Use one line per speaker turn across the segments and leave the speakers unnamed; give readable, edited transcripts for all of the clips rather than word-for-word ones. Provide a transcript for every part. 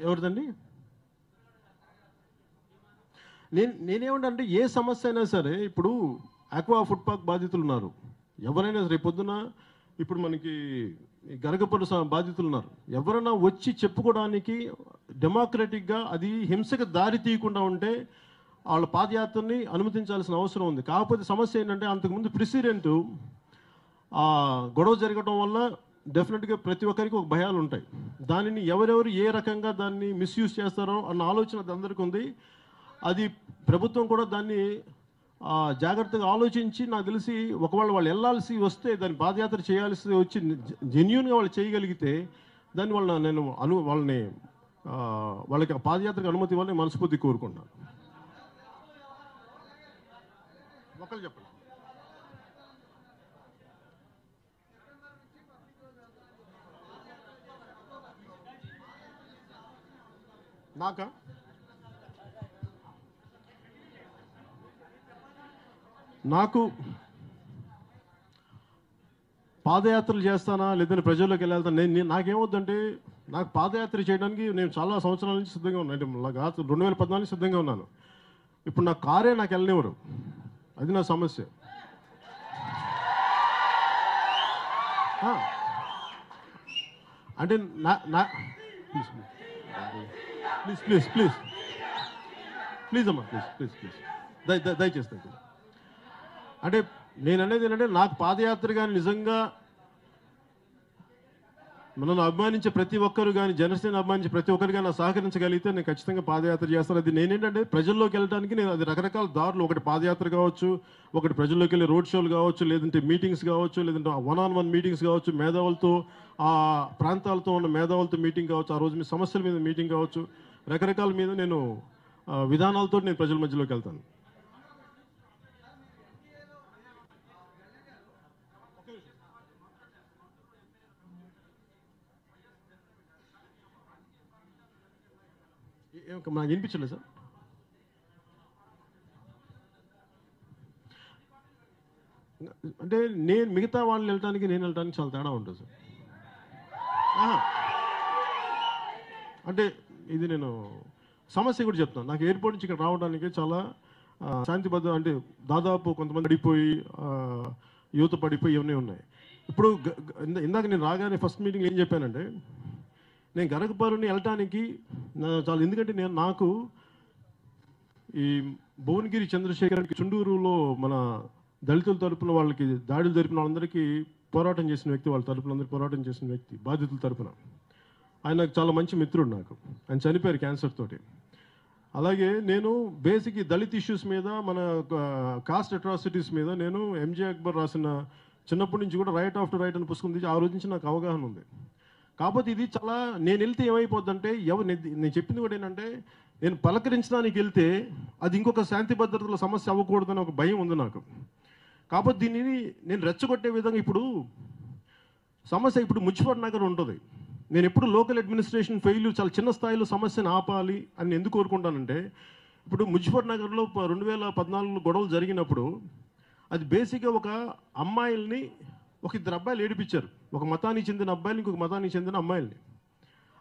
ఎవరిదండి? నేనేమంటే ఏ సమస్య అయినా సరే, ఇప్పుడు ఆక్వా ఫుడ్ పార్క్ బాధితులు ఉన్నారు, ఎవరైనా రేపు పొద్దున ఇప్పుడు మనకి గరగపల్లి బాధితులు ఉన్నారు, ఎవరైనా వచ్చి చెప్పుకోవడానికి డెమోక్రటిక్గా అది హింసకు దారి తీయకుండా ఉంటే వాళ్ళ పాదయాత్రని అనుమతించాల్సిన అవసరం ఉంది. కాకపోతే సమస్య ఏంటంటే అంతకుముందు ప్రెసిడెంట్ గొడవ జరగడం వల్ల డెఫినెట్గా ప్రతి ఒక్కరికి ఒక భయాలు ఉంటాయి. దానిని ఎవరెవరు ఏ రకంగా దాన్ని మిస్యూజ్ చేస్తారో అన్న ఆలోచన అందరికీ ఉంది. అది ప్రభుత్వం కూడా దాన్ని జాగ్రత్తగా ఆలోచించి, నాకు తెలిసి ఒకవేళ వాళ్ళు వెళ్ళాల్సి వస్తే దాన్ని పాదయాత్ర చేయాల్సి వచ్చి జెన్యున్గా వాళ్ళు చేయగలిగితే దాన్ని వాళ్ళని వాళ్ళకి ఆ పాదయాత్రకు అనుమతి ఇవ్వాలని మనస్ఫూర్తి కోరుకుంటున్నాను. ఒకళ్ళు చెప్పండి. నాకు పాదయాత్రలు చేస్తానా లేదంటే ప్రజల్లోకి వెళ్ళాల్తాను, నాకేమవుద్దంటే నాకు పాదయాత్ర చేయడానికి నేను చాలా సంవత్సరాల నుంచి సిద్ధంగా ఉన్నాను. అంటే 2014 సిద్ధంగా ఉన్నాను. ఇప్పుడు నా కారే నాకు వెళ్ళనివ్వరు, అది నా సమస్య. అంటే ప్లీజ్ ప్లీజ్ ప్లీజ్ ప్లీజ్ అమ్మా, ప్లీజ్ ప్లీజ్ ప్లీజ్ దయచేసి. అంటే నేను అనేది ఏంటంటే, నాకు పాదయాత్ర కానీ నిజంగా మనల్ని అభిమానించే ప్రతి ఒక్కరు కానీ, జనసేన అభిమానించే ప్రతి ఒక్కరు కానీ సహకరించగలిగితే నేను ఖచ్చితంగా పాదయాత్ర చేస్తాను. అది నేనేంటంటే ప్రజల్లోకి వెళ్ళడానికి నేను అది రకరకాల దారులు, ఒకటి పాదయాత్ర కావచ్చు, ఒకటి ప్రజల్లోకి వెళ్ళి రోడ్ షోలు కావచ్చు, లేదంటే మీటింగ్స్ కావచ్చు, లేదంటే 1-on-1 మీటింగ్స్ కావచ్చు, మేధావులతో ఆ ప్రాంతాలతో ఉన్న మేధావులతో మీటింగ్ కావచ్చు, ఆ రోజు మీ సమస్యల మీద మీటింగ్ కావచ్చు, రకరకాల మీద నేను విధానాలతో నేను ప్రజల మధ్యలోకి వెళ్తాను. నాకు వినిపించలేదు సార్. అంటే నేను మిగతా వాళ్ళు వెళ్ళటానికి నేను వెళ్ళటానికి చాలా తేడా ఉంటుంది సార్. అంటే ఇది నేను సమస్య కూడా చెప్తాను. నాకు ఎయిర్పోర్ట్ నుంచి ఇక్కడ రావడానికి చాలా శాంతిబద్ధం, అంటే దాదాపు కొంతమంది పడిపోయి యువత పడిపోయి ఇవన్నీ ఉన్నాయి. ఇప్పుడు ఇందాక నేను రాగానే ఫస్ట్ మీటింగ్ ఏం చెప్పానంటే, నేను గరగపల్లిని వెళ్ళటానికి చాలా, ఎందుకంటే నాకు ఈ భువనగిరి చంద్రశేఖర్కి చుండూరులో మన దళితుల తరపున వాళ్ళకి దాడులు జరిపిన వాళ్ళందరికీ పోరాటం చేసిన వ్యక్తి, వాళ్ళ తరపున అందరికీ పోరాటం చేసిన వ్యక్తి, బాధితుల తరపున ఆయన నాకు చాలా మంచి మిత్రుడు. నాకు ఆయన చనిపోయారు క్యాన్సర్ తోటి. అలాగే నేను బేసిక్ దళిత్ ఇష్యూస్ మీద, మన కాస్ట్ అట్రాసిటీస్ మీద నేను ఎంజే అక్బర్ రాసిన చిన్నప్పటి నుంచి కూడా రైట్ ఆఫ్టర్ రైట్ అని పుస్తకం తీసి ఆ రోజు నుంచి నాకు అవగాహన ఉంది. కాకపోతే ఇది చాలా, నేను వెళ్తే ఏమైపోద్దంటే, నేను చెప్పింది కూడా ఏంటంటే, నేను పలకరించడానికి వెళ్తే అది ఇంకొక శాంతి భద్రతల సమస్య అవ్వకూడదని ఒక భయం ఉంది నాకు. కాకపోతే దీనిని నేను రెచ్చగొట్టే విధంగా, ఇప్పుడు సమస్య ఇప్పుడు మున్సిపల్ నగర్ ఉంటుంది. నేను ఎప్పుడు లోకల్ అడ్మినిస్ట్రేషన్ ఫెయిల్యూర్, చాలా చిన్న స్థాయిలో సమస్యను ఆపాలి అని ఎందుకు కోరుకుంటానంటే, ఇప్పుడు మున్సిపల్ నగర్లో 2014 గొడవలు జరిగినప్పుడు అది బేసిక్గా ఒక అమ్మాయిల్ని, ఒక 2 అబ్బాయిలు ఏడిపించారు, ఒక మతానికి చెందిన అబ్బాయిలు, ఇంకొక మతానికి చెందిన అమ్మాయిల్ని.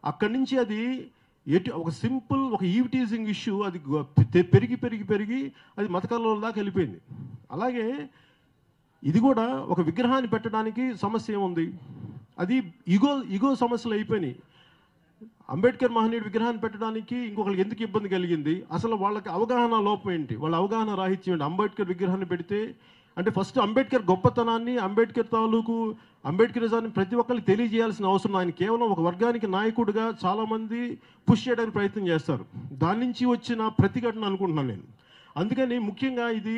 అక్కడి నుంచి అది ఒక సింపుల్ ఒక ఈవ్టీజింగ్ ఇష్యూ, అది పెరిగి పెరిగి పెరిగి అది మతకల్లోల దాకా వెళ్ళిపోయింది. అలాగే ఇది కూడా ఒక విగ్రహాన్ని పెట్టడానికి సమస్య ఏముంది, అది ఇగో సమస్యలు అయిపోయినాయి. అంబేద్కర్ మహనీయుడు విగ్రహాన్ని పెట్టడానికి ఇంకొకరికి ఎందుకు ఇబ్బంది కలిగింది, అసలు వాళ్ళకి అవగాహన లోపం ఏంటి, వాళ్ళ అవగాహన రాహిత్యం ఏంటి. అంబేద్కర్ విగ్రహాన్ని పెడితే అంటే ఫస్ట్ అంబేద్కర్ గొప్పతనాన్ని, అంబేద్కర్ తాలూకు అంబేద్కరిజాన్ని ప్రతి ఒక్కరికి తెలియజేయాల్సిన అవసరం. ఆయన కేవలం ఒక వర్గానికి నాయకుడిగా చాలామంది పుష్ చేయడానికి ప్రయత్నం చేస్తారు. దాని నుంచి వచ్చిన ప్రతిఘటన అనుకుంటున్నాను నేను. అందుకని ముఖ్యంగా ఇది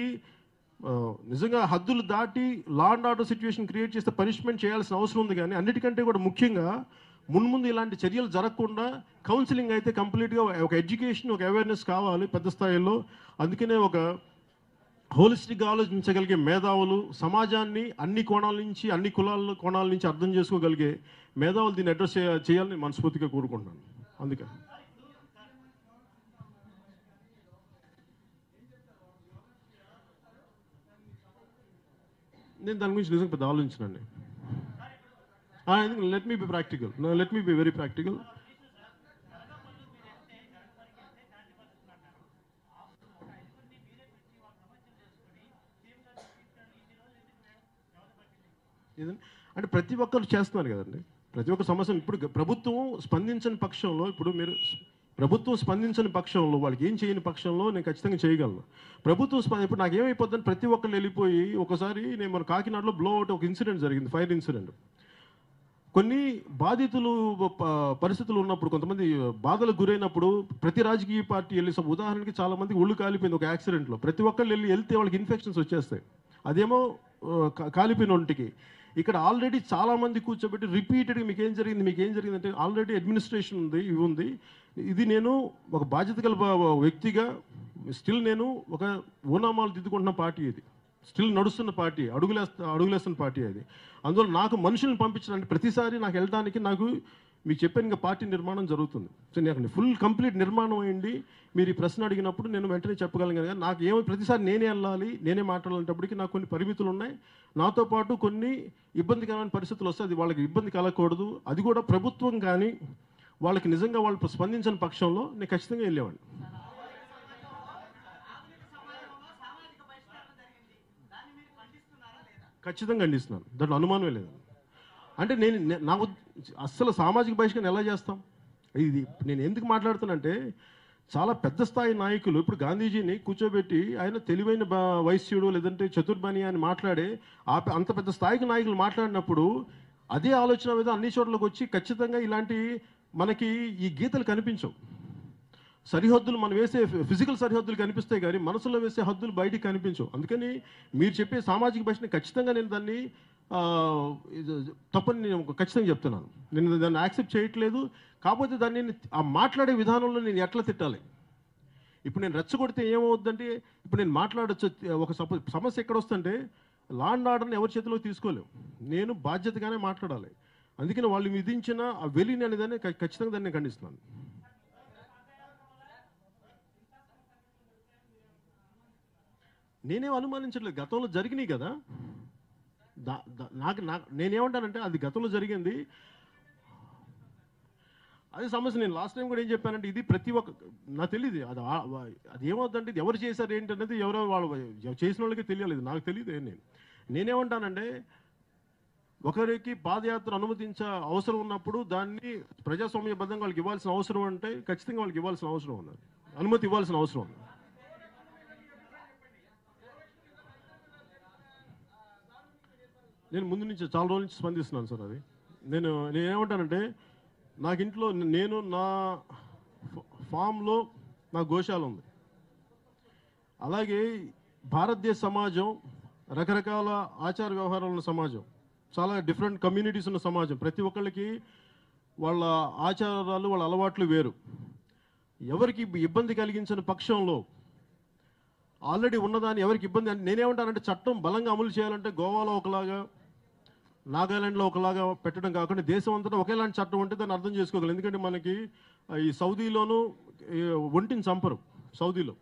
నిజంగా హద్దులు దాటి law and order situation create చేస్తే పనిష్మెంట్ చేయాల్సిన అవసరం ఉంది. కానీ అన్నిటికంటే కూడా ముఖ్యంగా మున్ముందు ఇలాంటి చర్యలు జరగకుండా కౌన్సిలింగ్ అయితే కంప్లీట్గా ఒక ఎడ్యుకేషన్, ఒక అవేర్నెస్ కావాలి పెద్ద స్థాయిలో. అందుకనే ఒక హోలిస్టిక్గా ఆలోచించగలిగే మేధావులు, సమాజాన్ని అన్ని కోణాల నుంచి, అన్ని కోణాల నుంచి అర్థం చేసుకోగలిగే మేధావులు దీన్ని అడ్రస్ చేయాలని మనస్ఫూర్తిగా కోరుకుంటున్నాను. అందుకని నేను దాని గురించి నిజంగా పెద్ద ఆలోచించనండి. Let me be practical, let me be very practical. అంటే ప్రతి ఒక్కరు చేస్తున్నారు కదండి, ప్రతి ఒక్క సమస్యను. ఇప్పుడు ప్రభుత్వం స్పందించని పక్షంలో, ఇప్పుడు మీరు ప్రభుత్వం స్పందించని పక్షంలో, వాళ్ళకి ఏం చేయని పక్షంలో నేను ఖచ్చితంగా చేయగలను. ప్రభుత్వం ఇప్పుడు నాకేమైపోద్దని ప్రతి ఒక్కరు వెళ్ళిపోయి, ఒకసారి నేను మన కాకినాడలో బ్లో అవుట్ ఒక ఇన్సిడెంట్ జరిగింది, ఫైర్ ఇన్సిడెంట్. కొన్ని బాధితులు పరిస్థితులు ఉన్నప్పుడు, కొంతమంది బాధలకు గురైనప్పుడు ప్రతి రాజకీయ పార్టీ వెళ్ళి, ఉదాహరణకి చాలా మందికి ఒళ్ళు కాలిపోయింది ఒక యాక్సిడెంట్లో, ప్రతి ఒక్కళ్ళు వెళ్తే వాళ్ళకి ఇన్ఫెక్షన్స్ వచ్చేస్తాయి. అదేమో కాలిపోయిన ఒంటికి. ఇక్కడ ఆల్రెడీ చాలామంది కూర్చోబెట్టి రిపీటెడ్గా మీకేం జరిగింది అంటే ఆల్రెడీ అడ్మినిస్ట్రేషన్ ఉంది, ఇవి ఉంది. ఇది నేను ఒక బాధ్యత గల వ్యక్తిగా స్టిల్ నేను ఒక ఓనామాలు దిద్దుకుంటున్న పార్టీ, ఇది స్టిల్ నడుస్తున్న పార్టీ, అడుగులేస్తున్న పార్టీ అది. అందువల్ల నాకు మనుషులను పంపించడానికి ప్రతిసారి నాకు వెళ్ళడానికి, నాకు మీకు చెప్పాను ఇంకా పార్టీ నిర్మాణం జరుగుతుంది. సో నాకు ఫుల్ కంప్లీట్ నిర్మాణం అయ్యింది. మీరు ఈ ప్రశ్న అడిగినప్పుడు నేను వెంటనే చెప్పగలను. కానీ నాకు ఏమో ప్రతిసారి నేనే వెళ్ళాలి, నేనే మాట్లాడాలంటప్పటికీ నాకు కొన్ని పరిమితులు ఉన్నాయి. నాతో పాటు కొన్ని ఇబ్బందికరమైన పరిస్థితులు వస్తాయి, అది వాళ్ళకి ఇబ్బంది కలగకూడదు. అది కూడా ప్రభుత్వం కానీ వాళ్ళకి నిజంగా వాళ్ళు స్పందించని పక్షంలో నేను ఖచ్చితంగా వెళ్ళేవాడిని. ఖచ్చితంగా ఖండిస్తున్నాను, దాంట్లో అనుమానమే లేదు. అంటే నాకు అస్సలు సామాజిక బహిష్కరణ ఎలా చేస్తాం? ఇది నేను ఎందుకు మాట్లాడుతానంటే, చాలా పెద్ద స్థాయి నాయకులు ఇప్పుడు గాంధీజీని కూర్చోబెట్టి ఆయన తెలివైన వైశ్యుడు లేదంటే చతుర్బాని అని మాట్లాడే అంత పెద్ద స్థాయికి నాయకులు మాట్లాడినప్పుడు అదే ఆలోచన మీద అన్ని చోట్లకి వచ్చి ఖచ్చితంగా ఇలాంటి మనకి ఈ గీతలు కనిపించవు. సరిహద్దులు మనం వేసే ఫిజికల్ సరిహద్దులు కనిపిస్తాయి కానీ మనసులో వేసే హద్దులు బయటికి కనిపించవు. అందుకని మీరు చెప్పే సామాజిక భాషని ఖచ్చితంగా నేను దాన్ని తప్పని నేను ఖచ్చితంగా చెప్తున్నాను. నేను దాన్ని యాక్సెప్ట్ చేయట్లేదు. కాకపోతే దాన్ని ఆ మాట్లాడే విధానంలో నేను ఎట్లా తిట్టాలి? ఇప్పుడు నేను రెచ్చగొడితే ఏమవుద్దంటే, ఇప్పుడు నేను మాట్లాడచ్చు ఒక సమస్య ఎక్కడ వస్తుంటే లా అండ్ ఆర్డర్ని ఎవరి చేతిలో తీసుకోలేవు, నేను బాధ్యతగానే మాట్లాడాలి. అందుకని వాళ్ళు విధించిన ఆ వెలిని అనేదాన్ని ఖచ్చితంగా దాన్ని ఖండిస్తున్నాను. నేనేం అనుమానించట్లేదు, గతంలో జరిగినాయి కదా. నేనేమంటానంటే అది గతంలో జరిగింది, అదే సమస్య. నేను లాస్ట్ టైం కూడా ఏం చెప్పానంటే, ఇది ప్రతి ఒక్క నాకు తెలియదు అది ఏమవుతుందంటే, ఇది ఎవరు చేశారు ఏంటి అనేది ఎవరో వాళ్ళు చేసిన వాళ్ళకి తెలియలేదు, నాకు తెలియదు. నేనేమంటానంటే, ఒకరికి పాదయాత్ర అనుమతించే అవసరం ఉన్నప్పుడు దాన్ని ప్రజాస్వామ్యబద్ధంగా వాళ్ళకి ఇవ్వాల్సిన అవసరం అంటే ఖచ్చితంగా వాళ్ళకి ఇవ్వాల్సిన అవసరం ఉన్నది, అనుమతి ఇవ్వాల్సిన అవసరం ఉంది. నేను ముందు నుంచి చాలా రోజుల నుంచి స్పందిస్తున్నాను సార్. అది నేనేమంటానంటే, నాకు ఇంట్లో నేను నా ఫామ్లో నా గోశాల ఉంది. అలాగే భారతదేశ సమాజం రకరకాల ఆచార వ్యవహారాలు ఉన్న సమాజం, చాలా డిఫరెంట్ కమ్యూనిటీస్ ఉన్న సమాజం. ప్రతి ఒక్కళ్ళకి వాళ్ళ ఆచారాలు వాళ్ళ అలవాట్లు వేరు. ఎవరికి ఇబ్బంది కలిగించిన పక్షంలో ఆల్రెడీ ఉన్నదాన్ని ఎవరికి ఇబ్బంది అంటే నేనేమంటానంటే, చట్టం బలంగా అమలు చేయాలంటే గోవాలో ఒకలాగా నాగాలాండ్లో ఒకలాగా పెట్టడం కాకుండా దేశం అంతటా ఒకేలాంటి చట్టం ఉంటే దాన్ని అర్థం చేసుకోగలం. ఎందుకంటే మనకి ఈ సౌదీలోనూ ఒంటిని చంపరు, సౌదీలో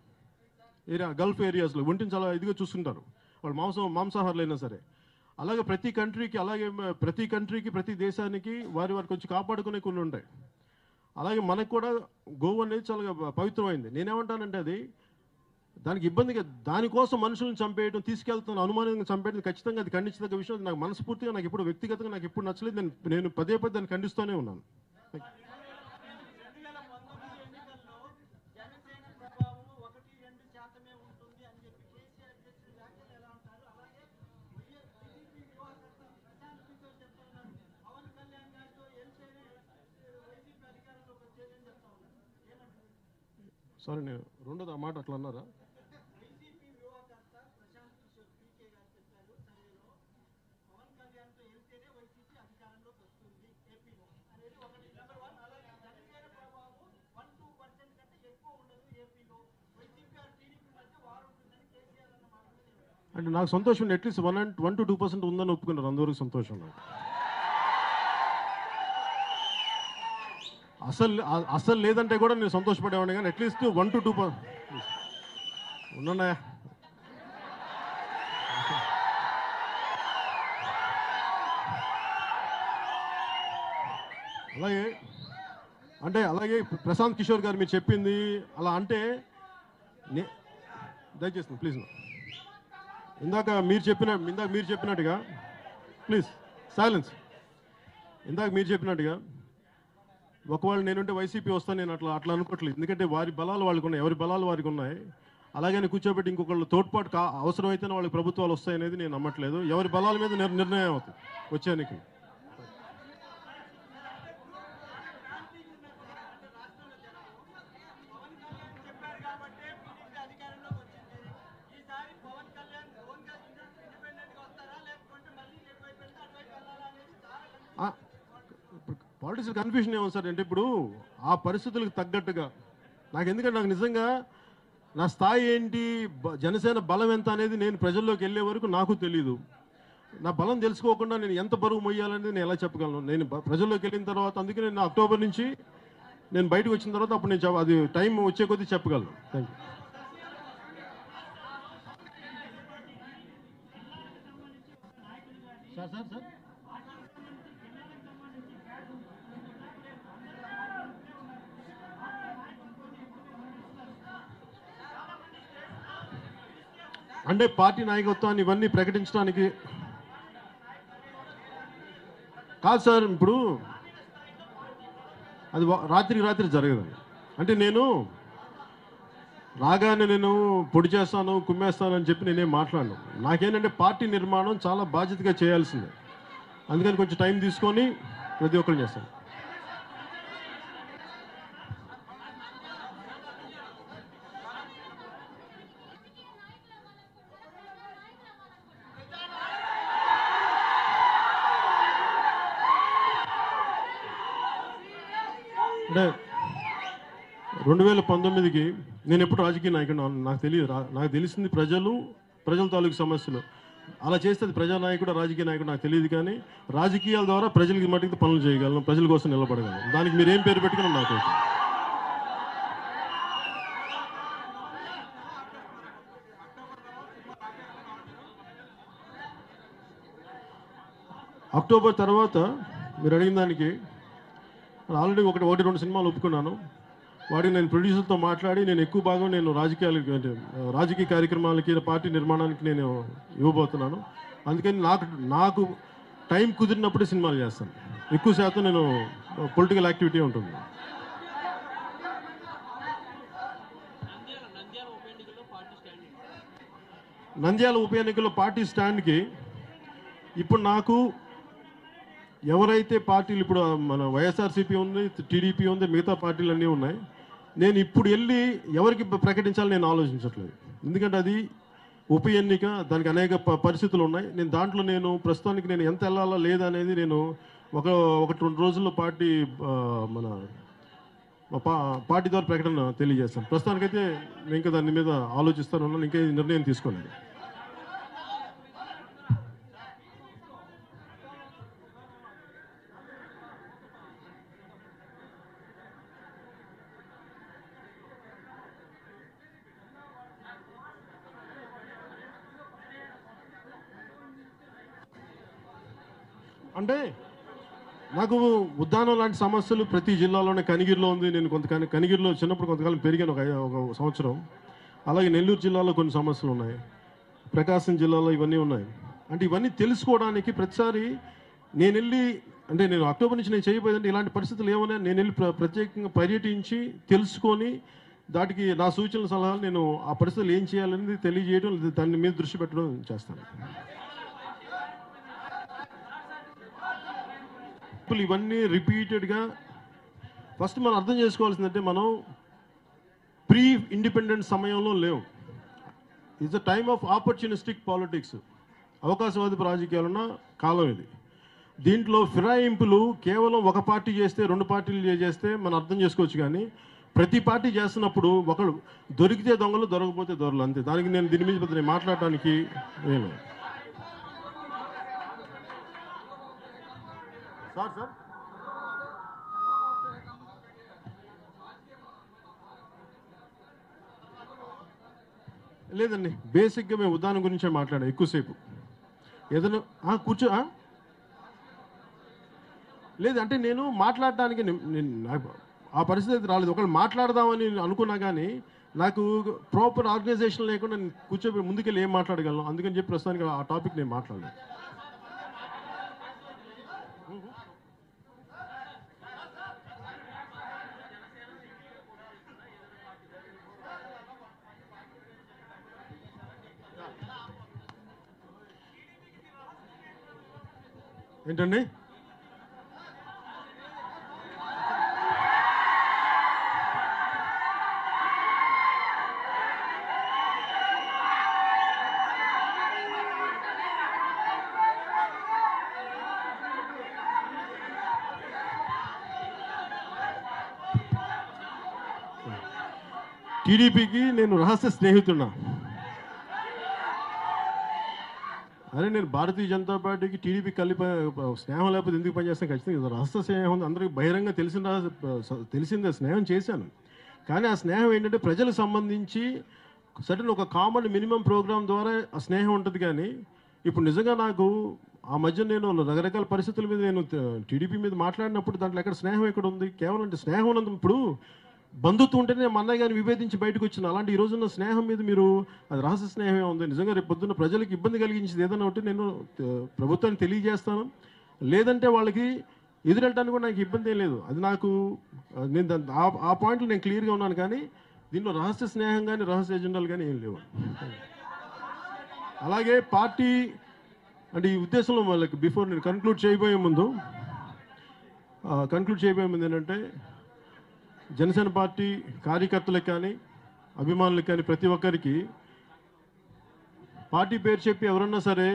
గల్ఫ్ ఏరియాస్లో ఒంటిని చాలా ఇదిగా చూస్తుంటారు వాళ్ళు, మాంసాహారులు అయినా సరే. అలాగే ప్రతి కంట్రీకి ప్రతి దేశానికి వారికి కొంచెం కాపాడుకునే కొన్ని ఉంటాయి. అలాగే మనకు కూడా గోవు అనేది చాలా పవిత్రమైంది. నేనేమంటానంటే, అది దానికి ఇబ్బందిగా దానికోసం మనుషులను చంపేయడం, తీసుకెళ్తున్న అనుమానంగా చంపేయడం ఖచ్చితంగా అది ఖండించదగ్గ విషయం. నాకు మనస్ఫూర్తిగా నాకు ఇప్పుడు వ్యక్తిగతంగా నాకు ఎప్పుడు నచ్చలేదు. నేను పదే దాన్ని ఖండిస్తూనే ఉన్నాను. సారీ, నేను రెండోది ఆ మాట అట్లా అన్నారా? అంటే నాకు సంతోషం, అట్లీస్ట్ 1 to 2% ఉందని ఒప్పుకున్నారు, అందరికీ సంతోషం. నాకు అసలు లేదంటే కూడా నేను సంతోషపడేవాడిని, కానీ అట్లీస్ట్ 1 to 2% ఉన్నాయా? అలాగే ప్రశాంత్ కిషోర్ గారు మీరు చెప్పింది అలా అంటే దయచేసి ప్లీజ్ ఇందాక మీరు చెప్పినట్టుగా ప్లీజ్ సైలెన్స్. ఇందాక మీరు చెప్పినట్టుగా ఒకవేళ నేనుంటే వైసీపీ వస్తాను, నేను అట్లా అనుకోవట్లేదు. ఎందుకంటే వారి బలాలు వాళ్ళకు ఉన్నాయి, ఎవరి బలాలు వారికి ఉన్నాయి. అలాగని కూర్చోబెట్టి ఇంకొకళ్ళు తోడ్పాటు అవసరమైతేనే వాళ్ళకి ప్రభుత్వాలు వస్తాయనేది నేను నమ్మట్లేదు. ఎవరి బలాల మీద నిర్ణయం అవుతుంది వచ్చే ఎన్నికలు. పాలిటిక్స్ కన్ఫ్యూషన్ ఏమో సార్ అంటే ఇప్పుడు ఆ పరిస్థితులకు తగ్గట్టుగా ఎందుకంటే నాకు నిజంగా నా స్థాయి ఏంటి, జనసేన బలం ఎంత అనేది నేను ప్రజల్లోకి వెళ్ళే వరకు నాకు తెలీదు. నా బలం తెలుసుకోకుండా నేను ఎంత బరువు మొయ్యాలనేది నేను ఎలా చెప్పగలను? నేను ప్రజల్లోకి వెళ్ళిన తర్వాత, అందుకే నేను అక్టోబర్ నుంచి నేను బయటకు వచ్చిన తర్వాత అప్పుడు నేను అది టైం వచ్చే కొద్దీ చెప్పగలను. Thank you. Sir sir sir అంటే పార్టీ నాయకత్వాన్ని ఇవన్నీ ప్రకటించడానికి కాదు సార్. ఇప్పుడు అది రాత్రి జరగదు. అంటే నేను రాగానే నేను పొడి చేస్తాను, కుమ్మేస్తాను అని చెప్పి నేనేం మాట్లాడను. నాకేంటంటే పార్టీ నిర్మాణం చాలా బాధ్యతగా చేయాల్సిందే. అందుకని కొంచెం టైం తీసుకొని ప్రతి ఒక్కరు చేస్తాను. అంటే 2019కి నేను ఎప్పుడు రాజకీయ నాయకుడు నాకు తెలియదు. నాకు తెలిసింది ప్రజల తాలూకు సమస్యలు. అలా చేస్తే అది ప్రజానాయకుడు రాజకీయ నాయకుడు నాకు తెలియదు. కానీ రాజకీయాల ద్వారా ప్రజలకి మటుకు పనులు చేయగలను, ప్రజల కోసం నిలబడగలను. దానికి మీరు ఏం పేరు పెట్టుకున్నా నాకు అక్టోబర్ తర్వాత మీరు అడిగిన దానికి ఆల్రెడీ ఒకటి 2 సినిమాలు ఒప్పుకున్నాను. వాటికి నేను ప్రొడ్యూసర్తో మాట్లాడి నేను ఎక్కువ భాగం నేను రాజకీయ కార్యక్రమాలకి, పార్టీ నిర్మాణానికి నేను ఇవ్వబోతున్నాను. అందుకని నాకు టైం కుదిరినప్పుడే సినిమాలు చేస్తాను. ఎక్కువ శాతం నేను పొలిటికల్ యాక్టివిటీ ఉంటుంది. నంద్యాల ఉప ఎన్నికల్లో పార్టీ స్టాండ్కి ఇప్పుడు నాకు ఎవరైతే పార్టీలు, ఇప్పుడు మన వైఎస్ఆర్సీపీ ఉంది, టీడీపీ ఉంది, మిగతా పార్టీలు అన్నీ ఉన్నాయి. నేను ఇప్పుడు వెళ్ళి ఎవరికి ప్రకటించాలని నేను ఆలోచించట్లేదు. ఎందుకంటే అది ఉప ఎన్నిక, దానికి అనేక పరిస్థితులు ఉన్నాయి. దాంట్లో ప్రస్తుతానికి నేను ఎంత వెళ్ళాలా లేదా అనేది నేను ఒకటి 2 రోజుల్లో పార్టీ ద్వారా ప్రకటన తెలియజేస్తాను. ప్రస్తుతానికైతే నేను ఇంకా దాని మీద ఆలోచిస్తాను, ఇంకా నిర్ణయం తీసుకోలేదు. అంటే నాకు ఉద్దానం లాంటి సమస్యలు ప్రతి జిల్లాలోనే, కనిగిరిలో ఉంది. నేను కనిగిరిలో చిన్నప్పుడు కొంతకాలం పెరిగాను, ఒక సంవత్సరం. అలాగే నెల్లూరు జిల్లాలో కొన్ని సమస్యలు ఉన్నాయి, ప్రకాశం జిల్లాలో ఇవన్నీ ఉన్నాయి. అంటే ఇవన్నీ తెలుసుకోవడానికి ప్రతిసారి నేను అక్టోబర్ నుంచి నేను చేయబోయేదంటే ఇలాంటి పరిస్థితులు ఏమైనా నేను వెళ్ళి ప్రత్యేకంగా పర్యటించి తెలుసుకొని దానికి నా సూచనల సలహాలు నేను ఆ పరిస్థితులు ఏం చేయాలనేది తెలియజేయడం, దాని మీద దృష్టి పెట్టడం చేస్తాను. ఇవన్నీ రిపీటెడ్గా ఫస్ట్ మనం అర్థం చేసుకోవాల్సిందంటే మనం ప్రీ ఇండిపెండెంట్ సమయంలో లేవు. It's a time of opportunistic politics, అవకాశవాది రాజకీయాలున్న కాలం ఇది. దీంట్లో ఫిరాయింపులు కేవలం ఒక పార్టీ చేస్తే, 2 పార్టీలు చేస్తే మనం అర్థం చేసుకోవచ్చు. కానీ ప్రతి పార్టీ చేస్తున్నప్పుడు ఒకడు దొరికితే దొంగలు, దొరకపోతే దొరలు, అంతే. దానికి దీని మీద మాట్లాడటానికి నేను సార్ లేదండి, బేసిక్గా మేము ఉద్దానం గురించే మాట్లాడాం ఎక్కువసేపు. ఏదైనా కూర్చో లేదు అంటే నేను మాట్లాడడానికి ఆ పరిస్థితి రాలేదు. ఒకళ్ళు మాట్లాడదామని అనుకున్నా కానీ నాకు ప్రాపర్ ఆర్గనైజేషన్ లేకుండా నేను కూర్చోబెట్టి ముందుకెళ్ళి ఏం మాట్లాడగలను. అందుకని చెప్పి ప్రస్తుతానికి ఆ టాపిక్ నేను మాట్లాడలేదు. ఏంటండి? టీడీపీకి నేను రహస్య స్నేహితున్నా. అరే నేను భారతీయ జనతా పార్టీకి టీడీపీ కలిపి స్నేహం లేకపోతే ఎందుకు పనిచేస్తాను? ఖచ్చితంగా రహస్య స్నేహం ఉంది, అందరికీ బహిరంగ తెలిసిందే స్నేహం చేశాను. కానీ ఆ స్నేహం ఏంటంటే ప్రజలకు సంబంధించి సడన్ ఒక కామన్ మినిమం ప్రోగ్రామ్ ద్వారా ఆ స్నేహం ఉంటుంది. కానీ ఇప్పుడు నిజంగా నాకు ఆ మధ్య నేను రకరకాల పరిస్థితుల మీద నేను టీడీపీ మీద మాట్లాడినప్పుడు దాంట్లో ఎక్కడ స్నేహం ఎక్కడ ఉంది? కేవలం అంటే స్నేహం ఉన్నది. ఇప్పుడు బంధుత్వం ఉంటేనే మా అన్నయ్య గారిని విభేదించి బయటకు వచ్చిన అలాంటి ఈ రోజున్న స్నేహం మీద మీరు అది రహస్య స్నేహమే ఉంది. నిజంగా రేపు పొద్దున్న ప్రజలకు ఇబ్బంది కలిగించేది ఏదైనా ఉంటే నేను ప్రభుత్వాన్ని తెలియజేస్తాను, లేదంటే వాళ్ళకి ఎదురెళ్ళడానికి కూడా నాకు ఇబ్బంది ఏం లేదు. అది నాకు నేను ఆ పాయింట్లో నేను క్లియర్గా ఉన్నాను. కానీ దీనిలో రహస్య స్నేహం కానీ రహస్య ఎజెండాలు కానీ ఏం లేవు. అలాగే పార్టీ అంటే ఈ ఉద్దేశంలో వాళ్ళకి బిఫోర్ నేను కన్క్లూడ్ చేయబోయే ముందు ఏంటంటే జనసేన పార్టీ కార్యకర్తలకు కానీ అభిమానులకు కానీ ప్రతి ఒక్కరికి పార్టీ పేరు చెప్పి ఎవరన్నా సరే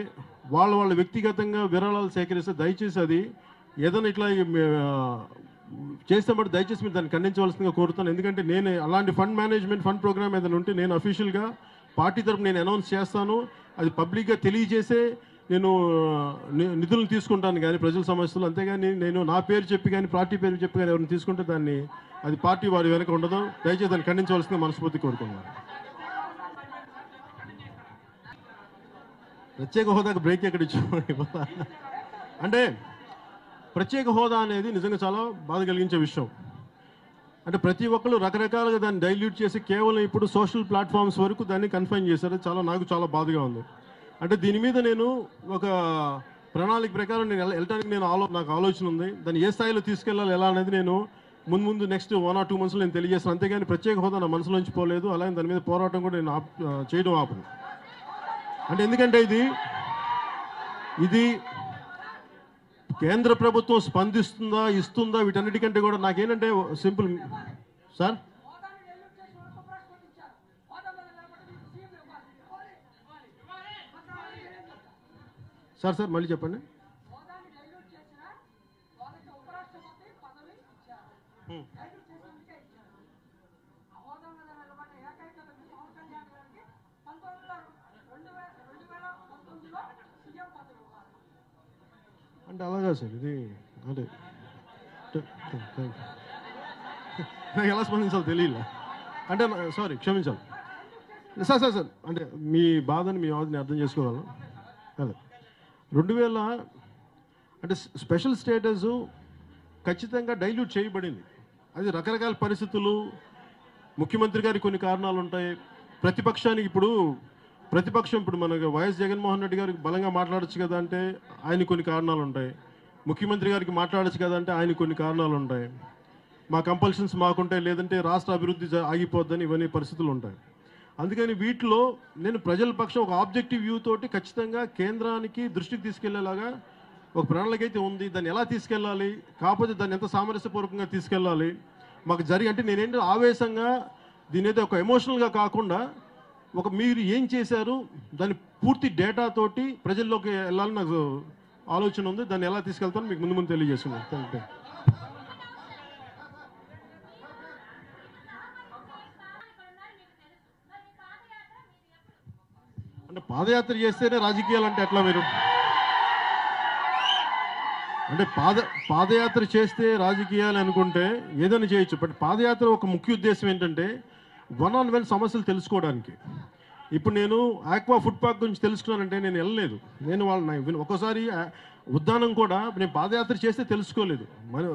వాళ్ళ వ్యక్తిగతంగా విరాళాలు సేకరిస్తే దయచేసి అది ఏదైనా ఇట్లా చేస్తే బట్టి దయచేసి మీరు దాన్ని ఖండించవలసిందిగా కోరుతాను. ఎందుకంటే నేను అలాంటి ఫండ్ మేనేజ్మెంట్ ఫండ్ ప్రోగ్రామ్ ఏదైనా ఉంటే నేను అఫీషియల్గా పార్టీ తరఫున నేను అనౌన్స్ చేస్తాను. అది పబ్లిక్గా తెలియజేసే నేను నిధులను తీసుకుంటాను కానీ ప్రజల సమస్యలు. అంతేగాని నేను నా పేరు చెప్పి కానీ పార్టీ పేరు చెప్పి కానీ ఎవరిని తీసుకుంటే దాన్ని అది పార్టీ వారి వెనక ఉండదు. దయచేసి దాన్ని ఖండించవలసింది మనస్ఫూర్తి కోరుకున్నాను. ప్రత్యేక హోదాకు బ్రేక్ ఎక్కడ ఇచ్చాము అంటే ప్రత్యేక హోదా అనేది నిజంగా చాలా బాధ కలిగించే విషయం. అంటే ప్రతి ఒక్కరు రకరకాలుగా దాన్ని డైల్యూట్ చేసి కేవలం ఇప్పుడు సోషల్ ప్లాట్ఫామ్స్ వరకు దాన్ని కన్ఫైన్ చేశారు. నాకు చాలా బాధగా ఉంది. అంటే దీని మీద నేను ఒక ప్రణాళిక ప్రకారం నేను వెళ్ళటానికి నాకు ఆలోచన ఉంది. దాన్ని ఏ స్థాయిలో తీసుకెళ్ళాలి ఎలా అనేది నేను ముందు నెక్స్ట్ 1 or 2 months నేను తెలియజేస్తాను. అంతేగాని ప్రత్యేక హోదా నా మనసులోంచి పోలేదు. అలాగే దాని మీద పోరాటం కూడా నేను చేయడం ఆపను. అంటే ఎందుకంటే ఇది కేంద్ర ప్రభుత్వం స్పందిస్తుందా ఇస్తుందా వీటన్నిటికంటే కూడా నాకేంటంటే సింపుల్ సార్ మళ్ళీ చెప్పండి. అంటే అలాగా సార్ ఇది అంటే నాకు ఎలా స్పందించాలో తెలియలే. అంటే సారీ క్షమించాలి సార్ అంటే మీ బాధని మీ బాధని అర్థం చేసుకోగలను. అదే 2000 అంటే స్పెషల్ స్టేటస్ ఖచ్చితంగా డైల్యూట్ చేయబడింది. అది రకరకాల పరిస్థితులు, ముఖ్యమంత్రి గారికి కొన్ని కారణాలు ఉంటాయి. ప్రతిపక్షానికి ఇప్పుడు మనకు వైఎస్ జగన్మోహన్ రెడ్డి గారికి బలంగా మాట్లాడచ్చు కదా అంటే ఆయన కొన్ని కారణాలు ఉంటాయి. ముఖ్యమంత్రి గారికి మాట్లాడచ్చు కదా అంటే ఆయన కొన్ని కారణాలు ఉంటాయి. మా కంపల్షన్స్ మాకుంటాయి, లేదంటే రాష్ట్ర అభివృద్ధి ఆగిపోద్దని ఇవన్నీ పరిస్థితులు ఉంటాయి. అందుకని వీటిలో నేను ప్రజల పక్షం ఒక ఆబ్జెక్టివ్ వ్యూ తోటి ఖచ్చితంగా కేంద్రానికి దృష్టికి తీసుకెళ్లేలాగా ఒక ప్రణాళిక అయితే ఉంది. దాన్ని ఎలా తీసుకెళ్ళాలి, కాకపోతే దాన్ని ఎంత సామరస్యపూర్వకంగా తీసుకెళ్ళాలి మాకు అంటే నేనేంటి ఆవేశంగా దీని అయితే ఒక ఎమోషనల్గా కాకుండా మీరు ఏం చేశారు దాని పూర్తి డేటా తోటి ప్రజల్లోకి వెళ్ళాలని నాకు ఆలోచన ఉంది. దాన్ని ఎలా తీసుకెళ్తాను మీకు ముందు తెలియజేస్తున్నాను. Thank you. అంటే పాదయాత్ర చేస్తేనే రాజకీయాలు అంటే ఎట్లా మీరు అంటే పాదయాత్ర చేస్తే రాజకీయాలు అనుకుంటే ఏదైనా చేయొచ్చు. బట్ పాదయాత్ర ఒక ముఖ్య ఉద్దేశం ఏంటంటే 1-on-1 సమస్యలు తెలుసుకోవడానికి. ఇప్పుడు నేను ఆక్వా ఫుడ్ పార్క్ గురించి తెలుసుకున్నానంటే నేను వెళ్ళలేదు. నేను వాళ్ళని ఒక్కోసారి ఉద్దానం కూడా నేను పాదయాత్ర చేస్తే తెలుసుకోలేదు.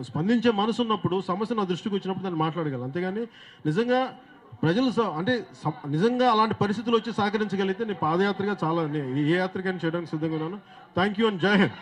స్పందించే మనసు ఉన్నప్పుడు సమస్య నా దృష్టికి వచ్చినప్పుడు దాన్ని మాట్లాడగలను. అంతేగాని నిజంగా ప్రజలు అంటే నిజంగా అలాంటి పరిస్థితులు వచ్చి సహకరించగలిగితే నేను పాదయాత్రగా ఏ యాత్రకైనా చేయడానికి సిద్ధంగా ఉన్నాను. థ్యాంక్ యూ అండ్ జై హింద్.